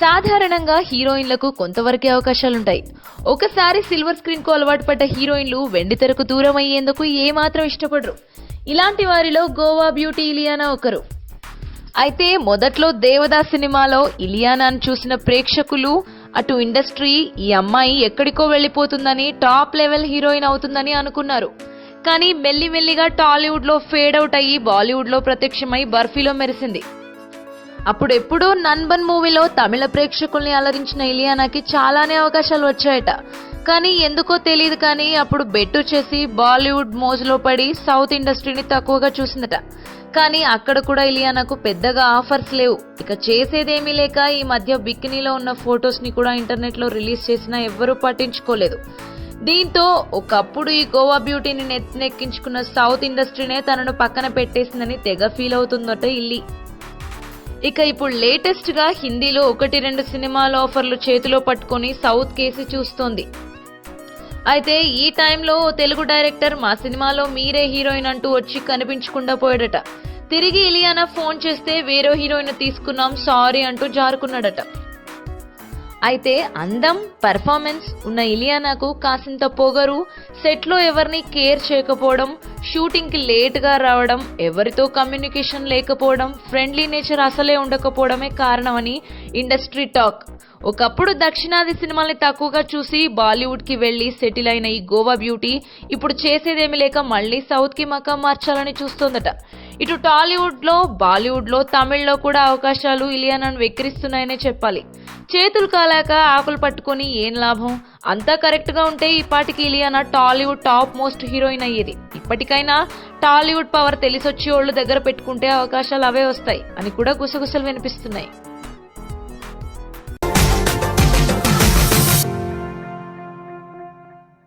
సాధారణంగా హీరోయిన్లకు కొంతవరకే అవకాశాలుంటాయి. ఒకసారి సిల్వర్ స్క్రీన్ కు అలవాటు పడ్డ హీరోయిన్లు వెండితెరకు దూరం అయ్యేందుకు ఏమాత్రం ఇష్టపడరు. ఇలాంటి వారిలో గోవా బ్యూటీ ఇలియానా ఒకరు. అయితే మొదట్లో దేవదాస్ సినిమాలో ఇలియానాను చూసిన ప్రేక్షకులు, అటు ఇండస్ట్రీ ఈ అమ్మాయి ఎక్కడికో వెళ్లిపోతుందని, టాప్ లెవెల్ హీరోయిన్ అవుతుందని అనుకున్నారు. కానీ మెల్లిమెల్లిగా టాలీవుడ్ లో ఫేడ్ అవుట్ అయ్యి బాలీవుడ్ లో ప్రత్యక్షమై బర్ఫీలో మెరిసింది. అప్పుడెప్పుడో నన్బన్ మూవీలో తమిళ ప్రేక్షకుల్ని అలరించిన ఇలియానాకి చాలానే అవకాశాలు వచ్చాయట. కానీ ఎందుకో తెలియదు కానీ అప్పుడు బెట్టు చేసి బాలీవుడ్ మోజులో పడి సౌత్ ఇండస్ట్రీని తక్కువగా చూసిందట. కానీ అక్కడ కూడా ఇలియానాకు పెద్దగా ఆఫర్స్ లేవు. ఇక చేసేదేమీ లేక ఈ మధ్య బికినీలో ఉన్న ఫొటోస్ ని కూడా ఇంటర్నెట్ లో రిలీజ్ చేసినా ఎవ్వరూ పట్టించుకోలేదు. దీంతో ఒకప్పుడు ఈ గోవా బ్యూటీని నెత్తినెక్కించుకున్న సౌత్ ఇండస్ట్రీనే తనను పక్కన పెట్టేసిందని తెగ ఫీల్ అవుతుందట ఇల్లి. ఇక ఇప్పుడు లేటెస్ట్ గా హిందీలో 1-2 సినిమాల ఆఫర్లు చేతిలో పట్టుకుని సౌత్ కేసి చూస్తోంది. అయితే ఈ టైంలో తెలుగు డైరెక్టర్ మా సినిమాలో మీరే హీరోయిన్ అంటూ వచ్చి కనిపించకుండా పోయాడట. తిరిగి ఇలియానా ఫోన్ చేస్తే వేరే హీరోయిన్ తీసుకున్నాం సారీ అంటూ జారుకున్నాడట. అయితే అందం, పర్ఫార్మెన్స్ ఉన్న ఇలియానాకు కాసింత పొగరు, సెట్ లో ఎవరిని కేర్ చేయకపోవడం, షూటింగ్ కి లేట్ గా రావడం, ఎవరితో కమ్యూనికేషన్ లేకపోవడం, ఫ్రెండ్లీ నేచర్ అసలే ఉండకపోవడమే కారణమని ఇండస్ట్రీ టాక్. ఒకప్పుడు దక్షిణాది సినిమాల్ని తక్కువగా చూసి బాలీవుడ్ కి వెళ్లి సెటిల్ అయిన ఈ గోవా బ్యూటీ ఇప్పుడు చేసేదేమీ లేక మళ్లీ సౌత్ కి మకాం మార్చాలని చూస్తోందట. ఇటు టాలీవుడ్ లో, బాలీవుడ్ లో, తమిళ్లో కూడా అవకాశాలు ఇలియానాను వెక్కిరిస్తున్నాయనే చెప్పాలి. చేతులు కాలాక ఆకులు పట్టుకుని ఏం లాభం? అంతా కరెక్ట్ గా ఉంటే ఈ పాటికి Ileana Tollywood top most heroine అయ్యేది. ఇప్పటికైనా టాలీవుడ్ పవర్ తెలిసొచ్చి ఓళ్లు దగ్గర పెట్టుకుంటే అవకాశాలు అవే వస్తాయి అని కూడా గుసగుసలు వినిపిస్తున్నాయి.